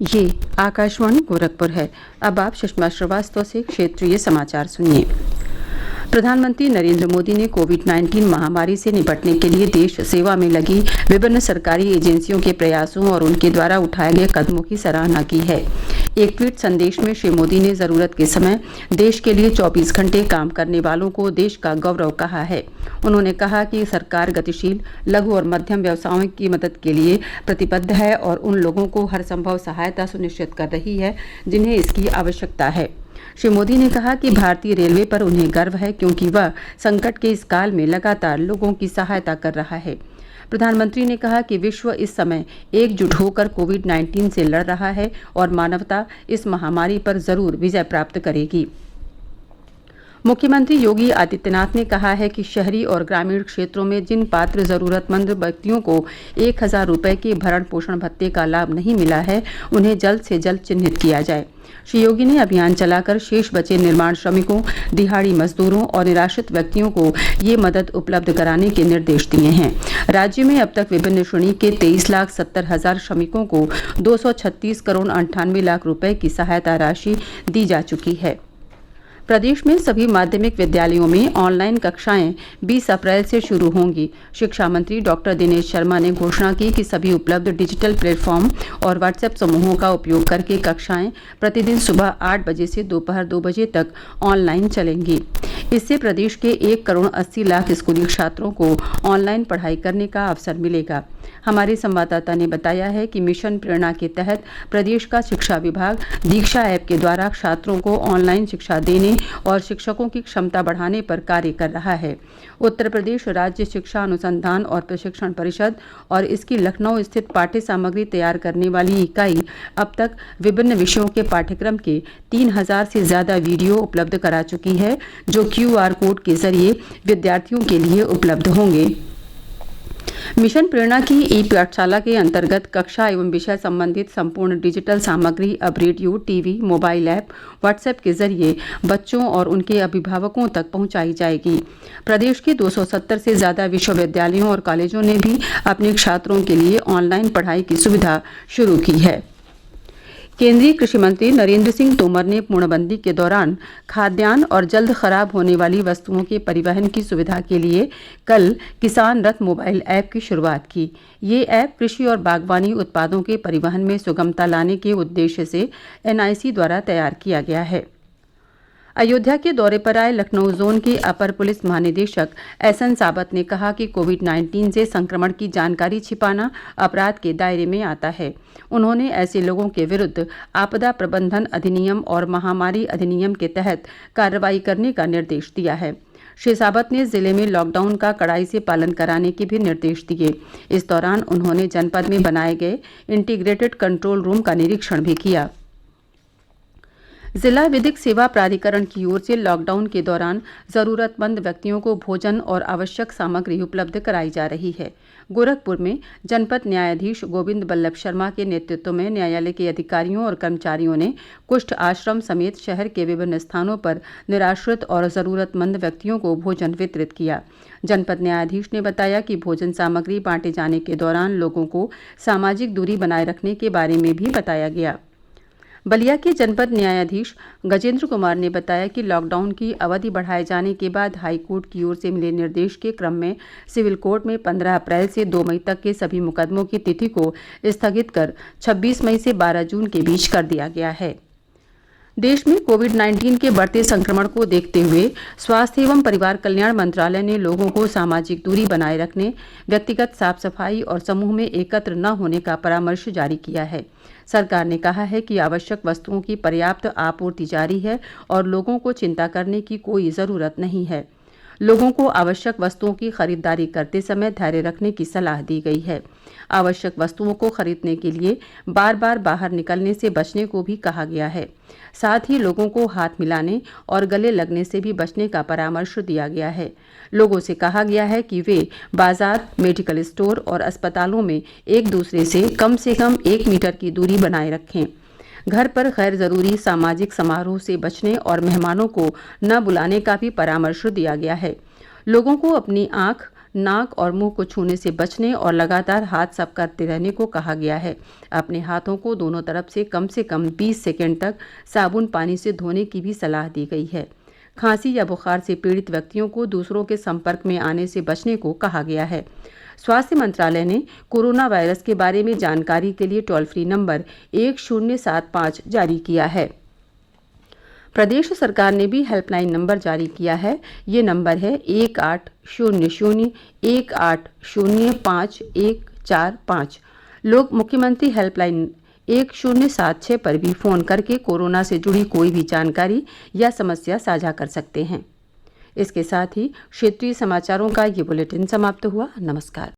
ये आकाशवाणी गोरखपुर है। अब आप सुषमा श्रीवास्तव से क्षेत्रीय समाचार सुनिए। प्रधानमंत्री नरेंद्र मोदी ने कोविड-19 महामारी से निपटने के लिए देश सेवा में लगी विभिन्न सरकारी एजेंसियों के प्रयासों और उनके द्वारा उठाए गए कदमों की सराहना की है। एक ट्वीट संदेश में श्री मोदी ने जरूरत के समय देश के लिए 24 घंटे काम करने वालों को देश का गौरव कहा है। उन्होंने कहा कि सरकार गतिशील, लघु और मध्यम व्यवसायों की मदद के लिए प्रतिबद्ध है और उन लोगों को हर संभव सहायता सुनिश्चित कर रही है जिन्हें इसकी आवश्यकता है। श्री मोदी ने कहा कि भारतीय रेलवे पर उन्हें गर्व है क्योंकि वह संकट के इस काल में लगातार लोगों की सहायता कर रहा है। प्रधानमंत्री ने कहा कि विश्व इस समय एकजुट होकर कोविड-19 से लड़ रहा है और मानवता इस महामारी पर जरूर विजय प्राप्त करेगी। मुख्यमंत्री योगी आदित्यनाथ ने कहा है कि शहरी और ग्रामीण क्षेत्रों में जिन पात्र जरूरतमंद व्यक्तियों को 1,000 रुपये के भरण पोषण भत्ते का लाभ नहीं मिला है, उन्हें जल्द से जल्द चिन्हित किया जाए। श्री योगी ने अभियान चलाकर शेष बचे निर्माण श्रमिकों, दिहाड़ी मजदूरों और निराश्रित व्यक्तियों को ये मदद उपलब्ध कराने के निर्देश दिए हैं। राज्य में अब तक विभिन्न श्रेणी के 23,70,000 श्रमिकों को 236 करोड़ 98 लाख रुपए की सहायता राशि दी जा चुकी है। प्रदेश में सभी माध्यमिक विद्यालयों में ऑनलाइन कक्षाएं 20 अप्रैल से शुरू होंगी। शिक्षा मंत्री डॉक्टर दिनेश शर्मा ने घोषणा की कि सभी उपलब्ध डिजिटल प्लेटफॉर्म और व्हाट्सएप समूहों का उपयोग करके कक्षाएं प्रतिदिन सुबह 8 बजे से दोपहर 2 बजे तक ऑनलाइन चलेंगी। इससे प्रदेश के 1 करोड़ 80 लाख स्कूली छात्रों को ऑनलाइन पढ़ाई करने का अवसर मिलेगा। हमारे संवाददाता ने बताया है कि मिशन प्रेरणा के तहत प्रदेश का शिक्षा विभाग दीक्षा ऐप के द्वारा छात्रों को ऑनलाइन शिक्षा देने और शिक्षकों की क्षमता बढ़ाने पर कार्य कर रहा है। उत्तर प्रदेश राज्य शिक्षा अनुसंधान और प्रशिक्षण परिषद और इसकी लखनऊ स्थित पाठ्य सामग्री तैयार करने वाली इकाई अब तक विभिन्न विषयों के पाठ्यक्रम के 3,000 से ज्यादा वीडियो उपलब्ध करा चुकी है, जो QR कोड के जरिए विद्यार्थियों के लिए उपलब्ध होंगे। मिशन प्रेरणा की ई पाठशाला के अंतर्गत कक्षा एवं विषय संबंधित संपूर्ण डिजिटल सामग्री अब radio, TV, mobile app, WhatsApp के जरिए बच्चों और उनके अभिभावकों तक पहुंचाई जाएगी। प्रदेश के 270 से ज्यादा विश्वविद्यालयों और कॉलेजों ने भी अपने छात्रों के लिए ऑनलाइन पढ़ाई की सुविधा शुरू की है। केंद्रीय कृषि मंत्री नरेंद्र सिंह तोमर ने पूर्णबंदी के दौरान खाद्यान्न और जल्द खराब होने वाली वस्तुओं के परिवहन की सुविधा के लिए कल किसान रथ मोबाइल ऐप की शुरुआत की। ये ऐप कृषि और बागवानी उत्पादों के परिवहन में सुगमता लाने के उद्देश्य से NIC द्वारा तैयार किया गया है। अयोध्या के दौरे पर आए लखनऊ जोन के अपर पुलिस महानिदेशक SN साबत ने कहा कि कोविड-19 से संक्रमण की जानकारी छिपाना अपराध के दायरे में आता है। उन्होंने ऐसे लोगों के विरुद्ध आपदा प्रबंधन अधिनियम और महामारी अधिनियम के तहत कार्रवाई करने का निर्देश दिया है। श्री साबत ने जिले में लॉकडाउन का कड़ाई से पालन कराने के भी निर्देश दिए। इस दौरान उन्होंने जनपद में बनाए गए इंटीग्रेटेड कंट्रोल रूम का निरीक्षण भी किया। जिला विधिक सेवा प्राधिकरण की ओर से लॉकडाउन के दौरान जरूरतमंद व्यक्तियों को भोजन और आवश्यक सामग्री उपलब्ध कराई जा रही है। गोरखपुर में जनपद न्यायाधीश गोविंद बल्लभ शर्मा के नेतृत्व में न्यायालय के अधिकारियों और कर्मचारियों ने कुष्ठ आश्रम समेत शहर के विभिन्न स्थानों पर निराश्रित और जरूरतमंद व्यक्तियों को भोजन वितरित किया। जनपद न्यायाधीश ने बताया कि भोजन सामग्री बांटे जाने के दौरान लोगों को सामाजिक दूरी बनाए रखने के बारे में भी बताया गया। बलिया के जनपद न्यायाधीश गजेंद्र कुमार ने बताया कि लॉकडाउन की अवधि बढ़ाए जाने के बाद हाईकोर्ट की ओर से मिले निर्देश के क्रम में सिविल कोर्ट में 15 अप्रैल से 2 मई तक के सभी मुकदमों की तिथि को स्थगित कर 26 मई से 12 जून के बीच कर दिया गया है। देश में कोविड-19 के बढ़ते संक्रमण को देखते हुए स्वास्थ्य एवं परिवार कल्याण मंत्रालय ने लोगों को सामाजिक दूरी बनाए रखने, व्यक्तिगत साफ सफाई और समूह में एकत्र न होने का परामर्श जारी किया है। सरकार ने कहा है कि आवश्यक वस्तुओं की पर्याप्त आपूर्ति जारी है और लोगों को चिंता करने की कोई ज़रूरत नहीं है। लोगों को आवश्यक वस्तुओं की खरीदारी करते समय धैर्य रखने की सलाह दी गई है। आवश्यक वस्तुओं को खरीदने के लिए बार बार बाहर निकलने से बचने को भी कहा गया है। साथ ही लोगों को हाथ मिलाने और गले लगने से भी बचने का परामर्श दिया गया है। लोगों से कहा गया है कि वे बाजार, मेडिकल स्टोर और अस्पतालों में एक दूसरे से कम 1 मीटर की दूरी बनाए रखें। घर पर गैर जरूरी सामाजिक समारोह से बचने और मेहमानों को न बुलाने का भी परामर्श दिया गया है। लोगों को अपनी आंख, नाक और मुंह को छूने से बचने और लगातार हाथ साफ करते रहने को कहा गया है। अपने हाथों को दोनों तरफ से कम 20 सेकेंड तक साबुन पानी से धोने की भी सलाह दी गई है। खांसी या बुखार से पीड़ित व्यक्तियों को दूसरों के संपर्क में आने से बचने को कहा गया है। स्वास्थ्य मंत्रालय ने कोरोना वायरस के बारे में जानकारी के लिए टोल फ्री नंबर 1075 जारी किया है। प्रदेश सरकार ने भी हेल्पलाइन नंबर जारी किया है। ये नंबर है 1800-1805145। लोग मुख्यमंत्री हेल्पलाइन 1076 पर भी फ़ोन करके कोरोना से जुड़ी कोई भी जानकारी या समस्या साझा कर सकते हैं। इसके साथ ही क्षेत्रीय समाचारों का ये बुलेटिन समाप्त हुआ। नमस्कार।